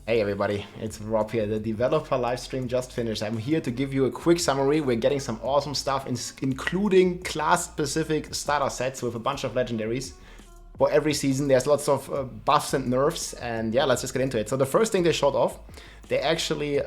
Hey everybody, it's Rob here. The developer live stream just finished. I'm here to give you a quick summary. We're getting some awesome stuff, including class-specific starter sets with a bunch of legendaries. For every season, there's lots of buffs and nerfs, and yeah, let's just get into it. So the first thing they showed off, they actually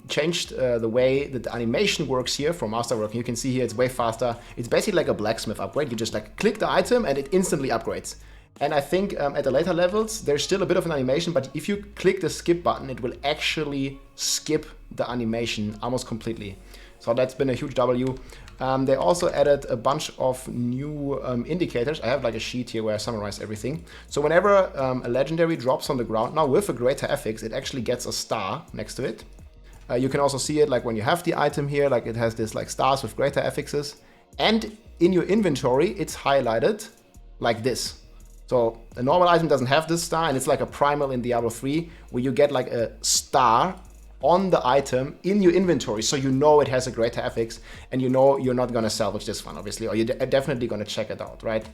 changed the way that the animation works here for Masterwork. You can see here it's way faster. It's basically like a blacksmith upgrade. You just like click the item and it instantly upgrades. And I think at the later levels, there's still a bit of an animation, but if you click the skip button, it will actually skip the animation almost completely. So that's been a huge W. They also added a bunch of new indicators. I have like a sheet here where I summarize everything. So whenever a legendary drops on the ground now with a greater FX, it actually gets a star next to it. You can also see it like when you have the item here, like it has this like stars with greater FXs. And in your inventory, it's highlighted like this. So a normal item doesn't have this star, and it's like a primal in Diablo 3 where you get like a star on the item in your inventory, so you know it has a greater FX, and you know you're not gonna salvage this one, obviously, or you're definitely gonna check it out, right?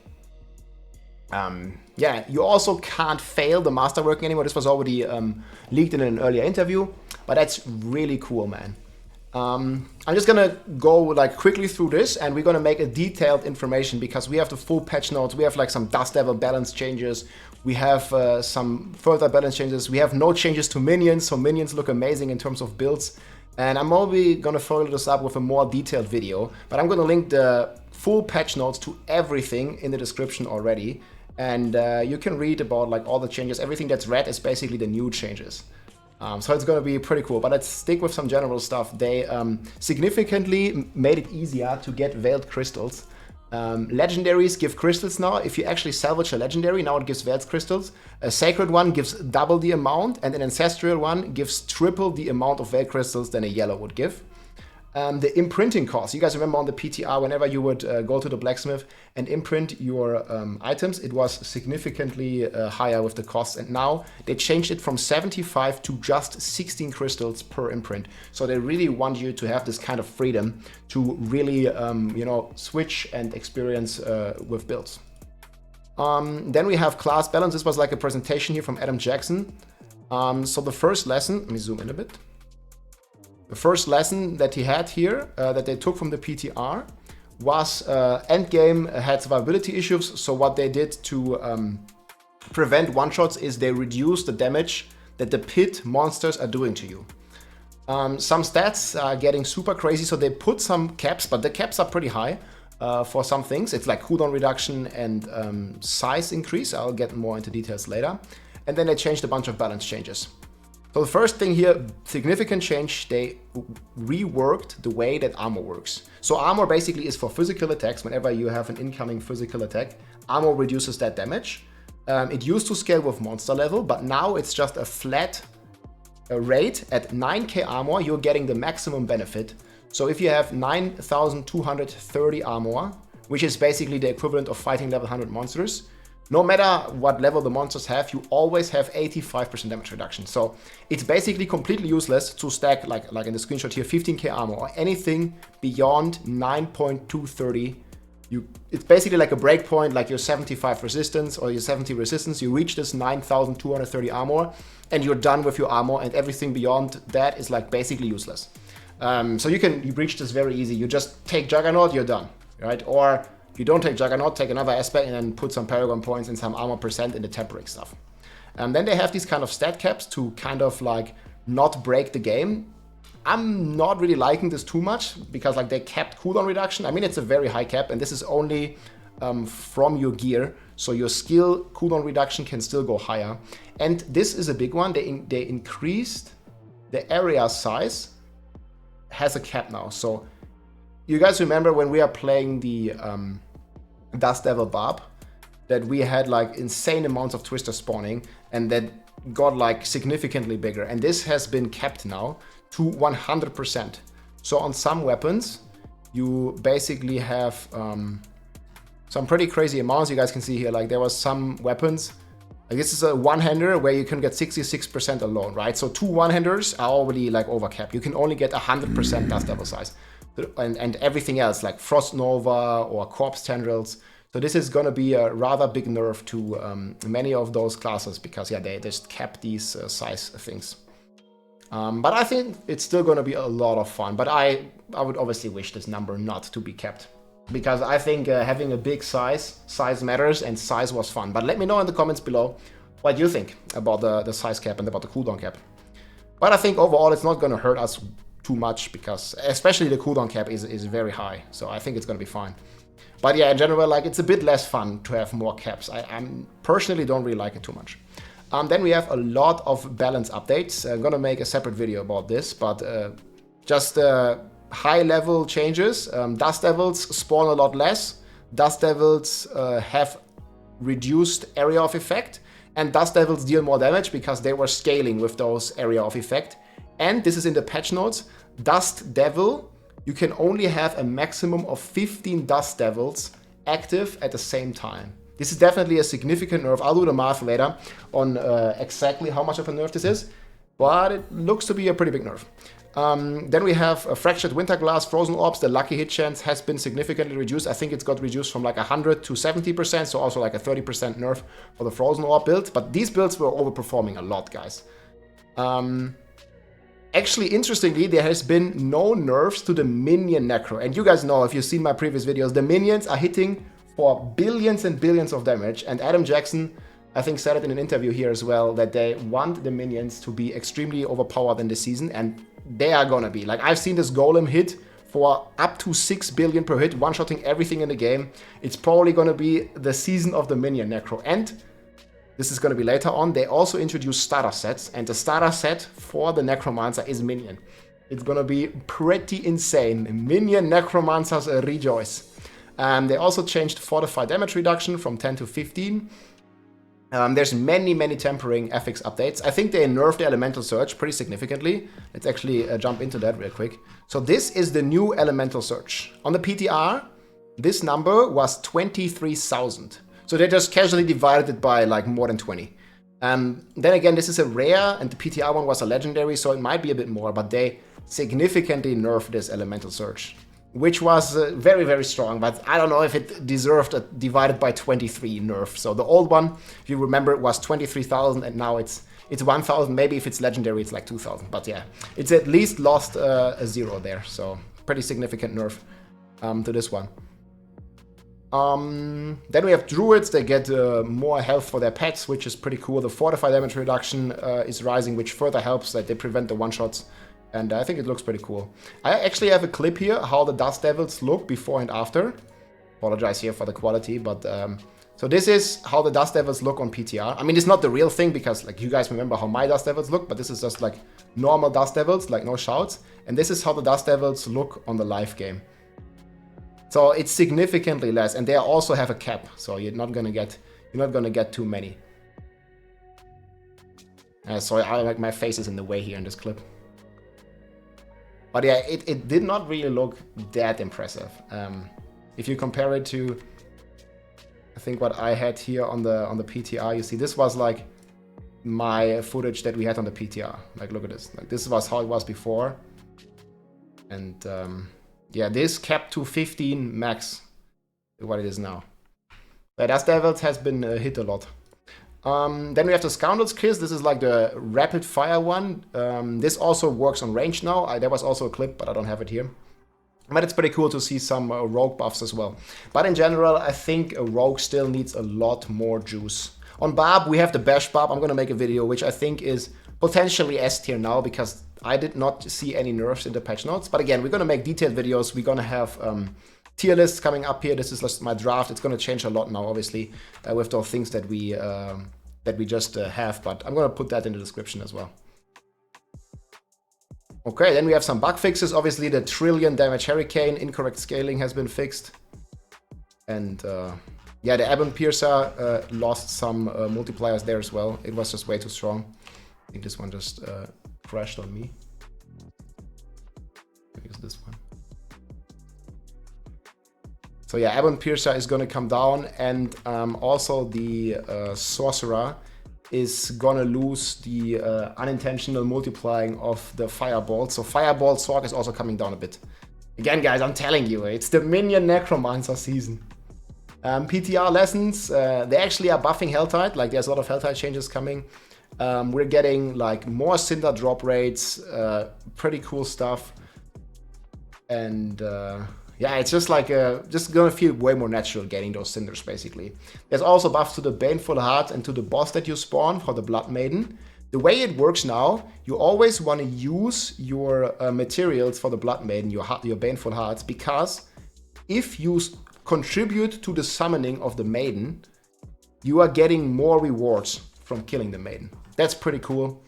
Yeah, you also can't fail the masterworking anymore. This was already leaked in an earlier interview, but that's really cool, man. I'm just gonna go like quickly through this, and we're gonna make a detailed information because we have the full patch notes. We have like some dust level balance changes. We have some further balance changes. We have no changes to minions, so minions look amazing in terms of builds. And I'm probably gonna follow this up with a more detailed video, but I'm gonna link the full patch notes to everything in the description already. And you can read about like all the changes. Everything that's red is basically the new changes. So it's going to be pretty cool, but let's stick with some general stuff. They significantly made it easier to get veiled crystals. Legendaries give crystals now. If you actually salvage a legendary, now it gives veiled crystals. A sacred one gives double the amount, and an ancestral one gives triple the amount of veiled crystals than a yellow would give. The imprinting cost. You guys remember on the PTR, whenever you would go to the blacksmith and imprint your items, it was significantly higher with the cost. And now they changed it from 75 to just 16 crystals per imprint. So they really want you to have this kind of freedom to really, you know, switch and experience with builds. Then we have class balance. This was like a presentation here from Adam Jackson. So the first lesson, let me zoom in a bit. The first lesson that he had here, that they took from the PTR, was Endgame had survivability issues. So what they did to prevent one-shots is they reduced the damage that the pit monsters are doing to you. Some stats are getting super crazy, so they put some caps, but the caps are pretty high for some things. It's like cooldown reduction and size increase. I'll get more into details later. And then they changed a bunch of balance changes. So the first thing here, significant change, they reworked the way that armor works. So armor basically is for physical attacks. Whenever you have an incoming physical attack, armor reduces that damage. It used to scale with monster level, but now it's just a flat rate. At 9k armor, you're getting the maximum benefit. So if you have 9,230 armor, which is basically the equivalent of fighting level 100 monsters, no matter what level the monsters have, you always have 85% damage reduction. So it's basically completely useless to stack, like in the screenshot here, 15k armor or anything beyond 9.230. It's basically like a breakpoint, like your 75 resistance or your 70 resistance. You reach this 9,230 armor and you're done with your armor, and everything beyond that is like basically useless. So you reach this very easy. You just take Juggernaut, you're done, right? Or you don't take Juggernaut, take another aspect and then put some Paragon points and some armor percent in the tempering stuff. And then they have these kind of stat caps to kind of like not break the game. I'm not really liking this too much because like they capped cooldown reduction. I mean, it's a very high cap, and this is only from your gear. So your skill cooldown reduction can still go higher. And this is a big one. They increased the area size, has a cap now. So you guys remember when we are playing the Dust Devil Barb, that we had like insane amounts of Twister spawning, and that got like significantly bigger. And this has been capped now to 100%. So on some weapons, you basically have some pretty crazy amounts. You guys can see here, like there was some weapons, like this is a one-hander where you can get 66% alone, right? So two one-handers are already like overcapped. You can only get 100% Dust Devil size. And everything else like Frost Nova or Corpse Tendrils. So this is going to be a rather big nerf to many of those classes because, yeah, they just cap these size things. But I think it's still going to be a lot of fun. But I would obviously wish this number not to be kept. Because I think having a big size matters, and size was fun. But let me know in the comments below what you think about the size cap and about the cooldown cap. But I think overall it's not going to hurt us too much, because especially the cooldown cap is very high. So I think it's going to be fine. But yeah, in general, like, it's a bit less fun to have more caps. I personally don't really like it too much. Then we have a lot of balance updates. I'm going to make a separate video about this, but just high-level changes. Dust Devils spawn a lot less. Dust Devils have reduced area of effect. And Dust Devils deal more damage because they were scaling with those area of effect. And this is in the patch notes. Dust Devil, you can only have a maximum of 15 Dust Devils active at the same time. This is definitely a significant nerf. I'll do the math later on exactly how much of a nerf this is. But it looks to be a pretty big nerf. Then we have a Fractured Winterglass, Frozen Orbs. The lucky hit chance has been significantly reduced. I think it's got reduced from like 100 to 70%, so also like a 30% nerf for the Frozen Orb build. But these builds were overperforming a lot, guys. Actually, interestingly, there has been no nerfs to the minion necro. And you guys know, if you've seen my previous videos, the minions are hitting for billions and billions of damage. And Adam Jackson, I think, said it in an interview here as well, that they want the minions to be extremely overpowered in this season. And they are gonna be. Like, I've seen this golem hit for up to 6 billion per hit, one-shotting everything in the game. It's probably gonna be the season of the minion necro. And this is gonna be later on. They also introduced starter sets, and the starter set for the necromancer is minion. It's gonna be pretty insane. Minion necromancers rejoice. They also changed fortified damage reduction from 10 to 15. There's many tempering FX updates. I think they nerfed the Elemental Surge pretty significantly. Let's actually jump into that real quick. So this is the new Elemental Surge. On the PTR, this number was 23,000. So they just casually divided it by like more than 20. Then again, this is a rare, and the PTR one was a legendary, so it might be a bit more, but they significantly nerfed this Elemental Surge, which was very strong, but I don't know if it deserved a divided by 23 nerf. So the old one, if you remember, it was 23,000, and now it's 1,000. Maybe if it's legendary, it's like 2,000. But yeah, it's at least lost a 0 there. So pretty significant nerf to this one. Then we have Druids. They get more health for their pets, which is pretty cool. The fortified damage reduction is rising, which further helps that they prevent the one-shots. And I think it looks pretty cool. I actually have a clip here how the Dust Devils look before and after. Apologize here for the quality, but so this is how the Dust Devils look on PTR. I mean, it's not the real thing because, like, you guys remember how my Dust Devils look, but this is just like normal Dust Devils, like no shouts. And this is how the Dust Devils look on the live game. So it's significantly less, and they also have a cap, so you're not gonna get too many. Sorry, like my face is in the way here in this clip. But yeah, it did not really look that impressive. If you compare it to, I think what I had here on the PTR, you see this was like my footage that we had on the PTR. Like, look at this. Like, this was how it was before. And yeah, this kept to 15 max, what it is now. The Dust Devils has been hit a lot. Then we have the Scoundrel's Kiss. This is like the rapid fire one. This also works on range now. There was also a clip, but I don't have it here. But it's pretty cool to see some rogue buffs as well. But in general, I think a rogue still needs a lot more juice. On Barb, we have the Bash Barb. I'm going to make a video, which I think is potentially S tier now, because I did not see any nerfs in the patch notes. But again, we're going to make detailed videos. We're going to have tier lists coming up here. This is just my draft. It's going to change a lot now, obviously, with those things that we just have. But I'm going to put that in the description as well. Okay, then we have some bug fixes. Obviously, the trillion damage hurricane incorrect scaling has been fixed. And yeah, the Ebon Piercer lost some multipliers there as well. It was just way too strong. I think this one just crashed on me. Maybe it's this one. So yeah, Ebon Piercer is going to come down, and also the Sorcerer is going to lose the unintentional multiplying of the Fireball. So Fireball Sorc is also coming down a bit. Again, guys, I'm telling you, it's the Minion Necromancer season. PTR lessons, they actually are buffing Helltide. Like, there's a lot of Helltide changes coming. We're getting like more Cinder drop rates, pretty cool stuff. And yeah, it's just like just gonna feel way more natural getting those Cinders basically. There's also buffs to the Baneful Heart and to the boss that you spawn for the Blood Maiden. The way it works now, you always want to use your materials for the Blood Maiden, your Baneful Hearts, because if you contribute to the summoning of the Maiden, you are getting more rewards from killing the Maiden. That's pretty cool.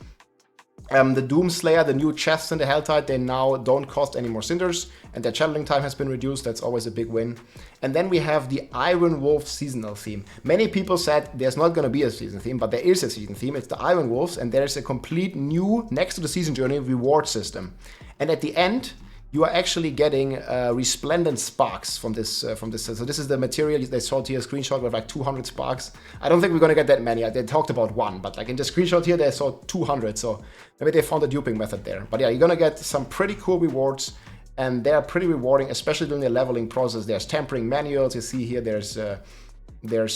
The Doomslayer, the new chests in the Helltide, they now don't cost any more Cinders, and their channeling time has been reduced. That's always a big win. And then we have the Iron Wolf seasonal theme. Many people said there's not going to be a season theme, but there is a season theme. It's the Iron Wolves, and there's a complete new, next to the season journey, reward system. And at the end, you are actually getting resplendent sparks from this. So this is the material they showed here, a screenshot with like 200 sparks. I don't think we're gonna get that many. They talked about one, but like in the screenshot here, they saw 200. So maybe they found a duping method there. But yeah, you're gonna get some pretty cool rewards, and they are pretty rewarding, especially during the leveling process. There's tampering manuals. You see here, there's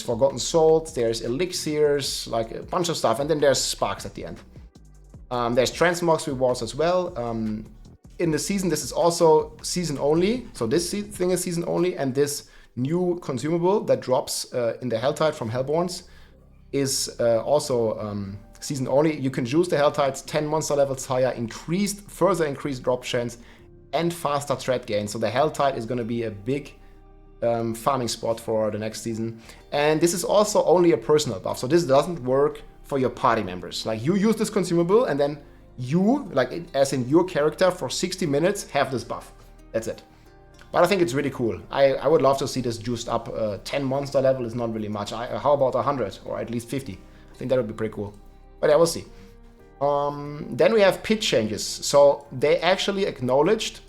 Forgotten Souls, there's elixirs, like a bunch of stuff, and then there's sparks at the end. There's transmogs rewards as well. In the season, this is also season only. So this thing is season only, and this new consumable that drops in the Helltide from Hellborns is also season only. You can use the Helltides 10 monster levels higher, further increased drop chance, and faster threat gain. So the Helltide is going to be a big farming spot for the next season. And this is also only a personal buff. So this doesn't work for your party members. Like you use this consumable, and then you, like as in your character, for 60 minutes have this buff. That's it. But I think it's really cool. I would love to see this juiced up. 10 monster level is not really much. How about 100 or at least 50? I think that would be pretty cool. But yeah, we'll see. Then we have pit changes. So they actually acknowledged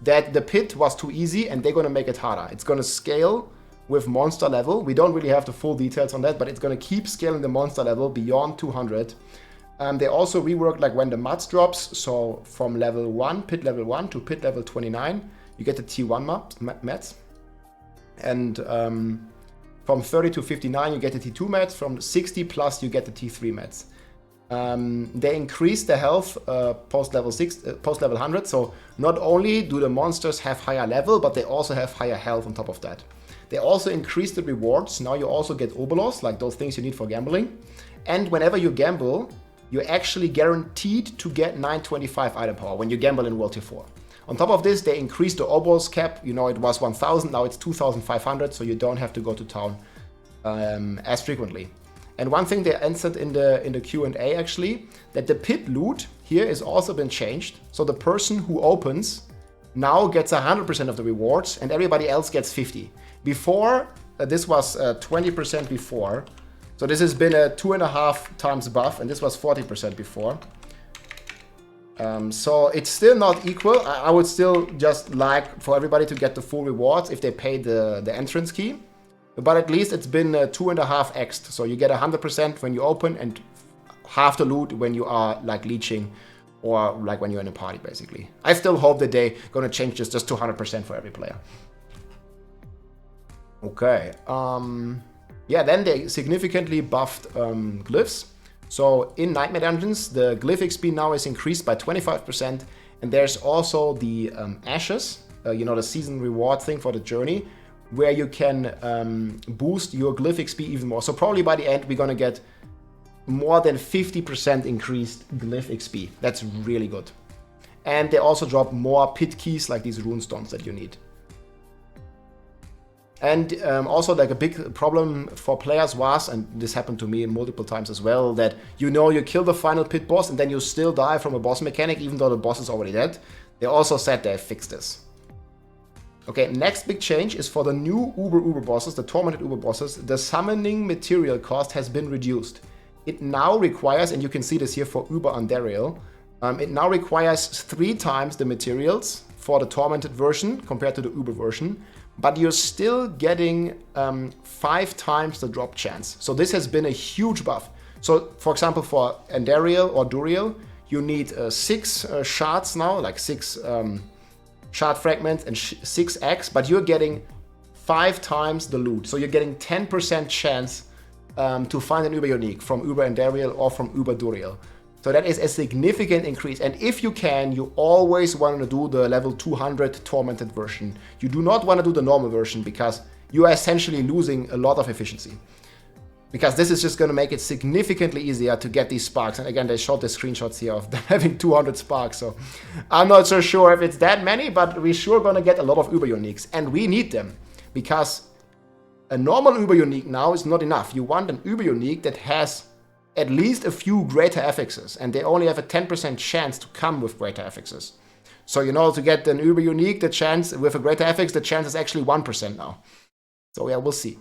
that the pit was too easy, and they're going to make it harder. It's going to scale with monster level. We don't really have the full details on that, but it's going to keep scaling the monster level beyond 200. They also reworked like when the mats drops. So from level 1, pit level 1 to pit level 29, you get the T1 mats. And from 30 to 59, you get the T2 mats. From 60 plus, you get the T3 mats. They increased the health post level 100. So not only do the monsters have higher level, but they also have higher health on top of that. They also increased the rewards. Now you also get obolos, like those things you need for gambling. And whenever you gamble, you're actually guaranteed to get 925 item power when you gamble in World Tier 4. On top of this, they increased the obols cap. You know, it was 1,000, now it's 2,500, so you don't have to go to town as frequently. And one thing they answered in the Q&A actually, that the pit loot here has also been changed. So the person who opens now gets 100% of the rewards, and everybody else gets 50. Before, this was 20% before. So this has been a 2.5 times buff, and this was 40% before. So it's still not equal. I would still just like for everybody to get the full rewards if they pay the entrance key. But at least it's been 2.5x'd. So you get 100% when you open, and half the loot when you are like leeching, or like when you're in a party basically. I still hope that they're gonna change this just to 100% for every player. Okay. Yeah, then they significantly buffed glyphs. So in Nightmare Dungeons, the glyph XP now is increased by 25%. And there's also the Ashes, you know, the season reward thing for the journey, where you can boost your glyph XP even more. So probably by the end, we're going to get more than 50% increased glyph XP. That's really good. And they also drop more pit keys, like these rune stones that you need. And also, like a big problem for players was, and this happened to me multiple times as well, that you know you kill the final pit boss and then you still die from a boss mechanic even though the boss is already dead. They also said they fixed this. Okay, next big change is for the new Uber bosses, the Tormented Uber bosses. The summoning material cost has been reduced. It now requires, and you can see this here for Uber Andariel, it now requires 3 times the materials for the Tormented version compared to the Uber version. But you're still getting 5 times the drop chance. So this has been a huge buff. So for example, for Andariel or Duriel, you need 6 shards now, like 6 shard fragments and 6 eggs, but you're getting 5 times the loot. So you're getting 10% chance to find an Uber unique from Uber Endariel or from Uber Duriel. So that is a significant increase. And if you can, you always want to do the level 200 Tormented version. You do not want to do the normal version because you are essentially losing a lot of efficiency. Because this is just going to make it significantly easier to get these sparks. And again, they showed the screenshots here of them having 200 sparks. So I'm not so sure if it's that many, but we're sure going to get a lot of Uber uniques. And we need them because a normal Uber unique now is not enough. You want an Uber unique that has at least a few greater affixes, and they only have a 10% chance to come with greater affixes. So, you know, to get an Uber unique, the chance with a greater affix, the chance is actually 1% now. So yeah, we'll see.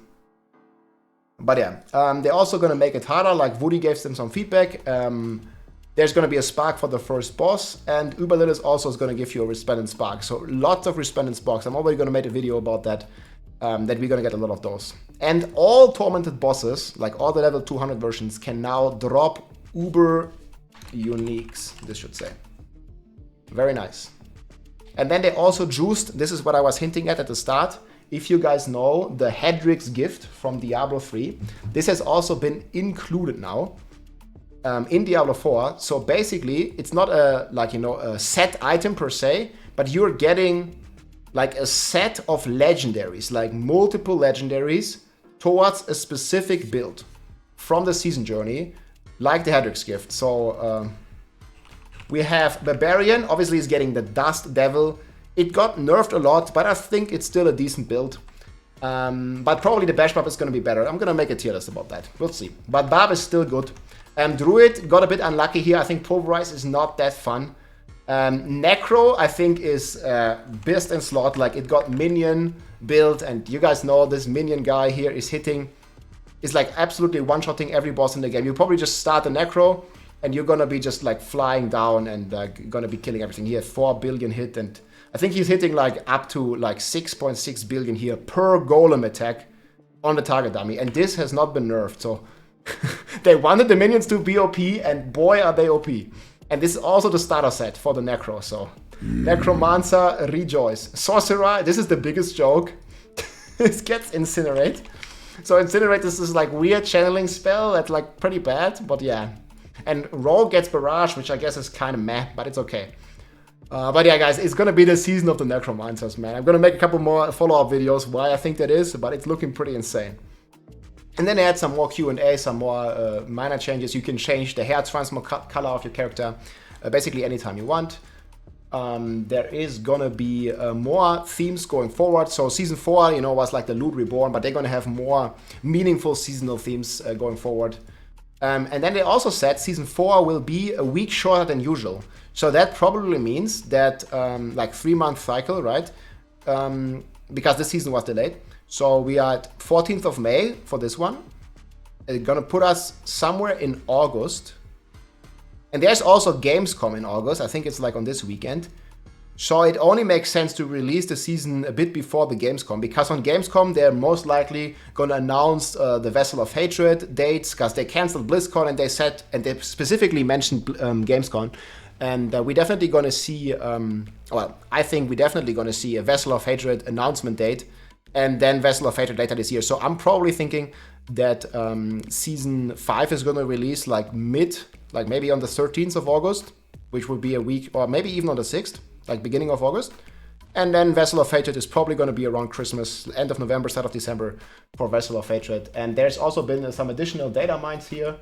But yeah, they're also going to make it harder, like Woody gave them some feedback. There's going to be a spark for the first boss, and Uber Lilith also is going to give you a resplendent spark. So lots of resplendent sparks. I'm already going to make a video about that. That we're gonna get a lot of those. And all Tormented bosses, like all the level 200 versions, can now drop Uber uniques, this should say. Very nice. And then they also juiced, this is what I was hinting at the start, if you guys know the Hedrick's gift from Diablo 3, this has also been included now in Diablo 4. So basically, it's not a, like, you know, a set item per se, but you're getting like a set of legendaries, like multiple legendaries towards a specific build from the season journey, like the Hedrick's gift. So we have Barbarian, obviously is getting the Dust Devil. It got nerfed a lot, but I think it's still a decent build. But probably the Bash Barb is going to be better. I'm going to make a tier list about that. We'll see. But Barb is still good. Druid got a bit unlucky here. I think Pulverize is not that fun. Necro, I think, is best in slot. Like, it got minion build, and you guys know this minion guy here is like absolutely one-shotting every boss in the game. You probably just start a Necro, and you're gonna be just like flying down and gonna be killing everything. He has 4 billion hit, and I think he's hitting like up to like 6.6 billion here per golem attack on the target dummy, and this has not been nerfed. So they wanted the minions to be OP, and boy are they OP. And this is also the starter set for the Necro, so Necromancer, rejoice. Sorcerer, this is the biggest joke. This gets Incinerate. So Incinerate, this is like weird channeling spell that's like pretty bad, but yeah. And Rogue gets Barrage, which I guess is kind of meh, but it's okay. But yeah, guys, it's gonna be the season of the Necromancers, man. I'm gonna make a couple more follow-up videos why I think that is, but it's looking pretty insane. And then they had some more Q&A, some more minor changes. You can change the hair transmog color of your character basically anytime you want. There is gonna be more themes going forward. So season 4, you know, was like the Loot Reborn, but they're gonna have more meaningful seasonal themes going forward. And then they also said season 4 will be a week shorter than usual. So that probably means that like 3-month cycle, right? Because this season was delayed. So we are at 14th of May for this one. It's gonna put us somewhere in August. And there's also Gamescom in August. I think it's like on this weekend. So it only makes sense to release the season a bit before the Gamescom, because on Gamescom they're most likely gonna announce the Vessel of Hatred dates, because they canceled BlizzCon and they specifically mentioned Gamescom. And we're definitely gonna see, well, I think we're definitely gonna see a Vessel of Hatred announcement date, and then Vessel of Hatred later this year. So I'm probably thinking that season 5 is gonna release like maybe on the 13th of August, which would be a week, or maybe even on the 6th, like beginning of August. And then Vessel of Hatred is probably gonna be around Christmas, end of November, start of December for Vessel of Hatred. And there's also been some additional data mines here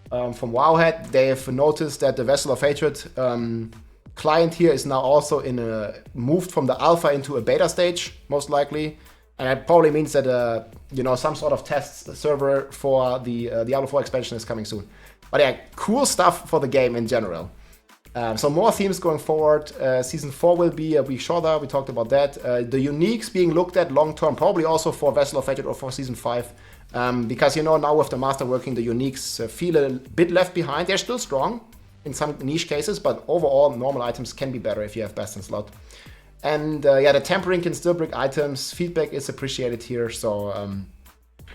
from Wowhead. They've noticed that the Vessel of Hatred client here is now also moved from the alpha into a beta stage, most likely. And that probably means that, you know, some sort of test server for the Diablo 4 expansion is coming soon. But yeah, cool stuff for the game in general. So more themes going forward. Season 4 will be a week shorter. We talked about that. The uniques being looked at long term, probably also for Vessel of Hatred or for Season 5. Because, you know, now with the master working, the uniques feel a bit left behind. They're still strong in some niche cases, but overall, normal items can be better if you have best in slot. And yeah, the tampering can still break items. Feedback is appreciated here, so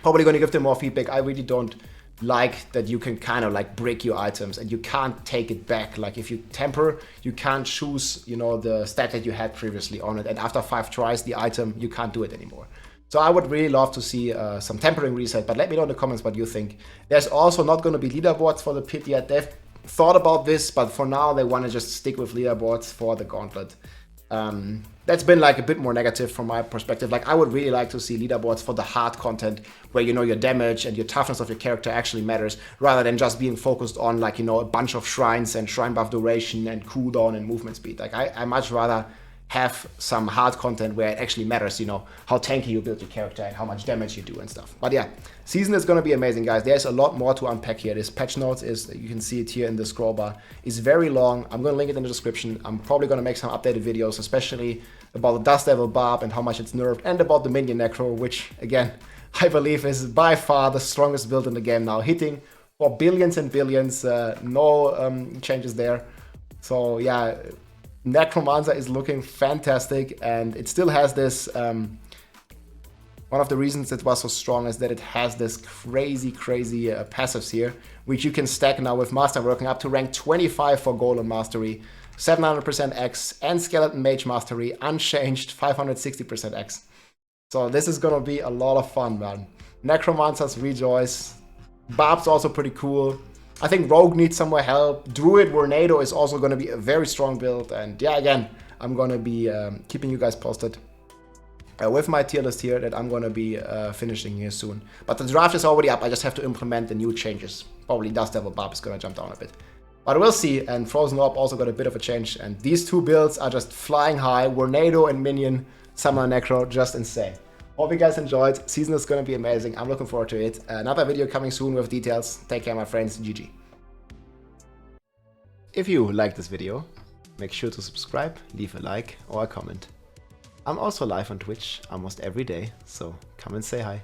probably going to give them more feedback. I really don't like that you can kind of like break your items and you can't take it back. Like if you tamper, you can't choose, you know, the stat that you had previously on it. And after 5 tries, the item, you can't do it anymore. So I would really love to see some tempering reset, but let me know in the comments what you think. There's also not going to be leaderboards for the pit yet. They've thought about this, but for now they want to just stick with leaderboards for the gauntlet. That's been like a bit more negative from my perspective. Like I would really like to see leaderboards for the hard content where, you know, your damage and your toughness of your character actually matters, rather than just being focused on, like, you know, a bunch of shrines and shrine buff duration and cooldown and movement speed. Like I much rather have some hard content where it actually matters, you know, how tanky you build your character and how much damage you do and stuff. But yeah, season is going to be amazing, guys. There's a lot more to unpack here. This patch notes is, you can see it here in the scroll bar, is very long. I'm going to link it in the description. I'm probably going to make some updated videos, especially about the Dust Devil Barb and how much it's nerfed, and about the Minion Necro, which again, I believe is by far the strongest build in the game now, hitting for billions and billions, no changes there. So yeah, Necromancer is looking fantastic, and it still has this, one of the reasons it was so strong is that it has this crazy passives here, which you can stack now with Master working up to rank 25 for Golem Mastery, 700% X, and Skeleton Mage Mastery, unchanged 560% X. So this is gonna be a lot of fun, man. Necromancers rejoice. Barb's also pretty cool. I think Rogue needs some more help. Druid Tornado is also going to be a very strong build. And yeah, again, I'm going to be keeping you guys posted with my tier list here that I'm going to be finishing here soon. But the draft is already up. I just have to implement the new changes. Probably Dust Devil Barb is going to jump down a bit. But we'll see. And Frozen Orb also got a bit of a change. And these two builds are just flying high. Tornado and Minion, Summoner Necro, just insane. Hope you guys enjoyed. Season is going to be amazing. I'm looking forward to it. Another video coming soon with details. Take care, my friends. GG. If you liked this video, make sure to subscribe, leave a like or a comment. I'm also live on Twitch almost every day, so come and say hi.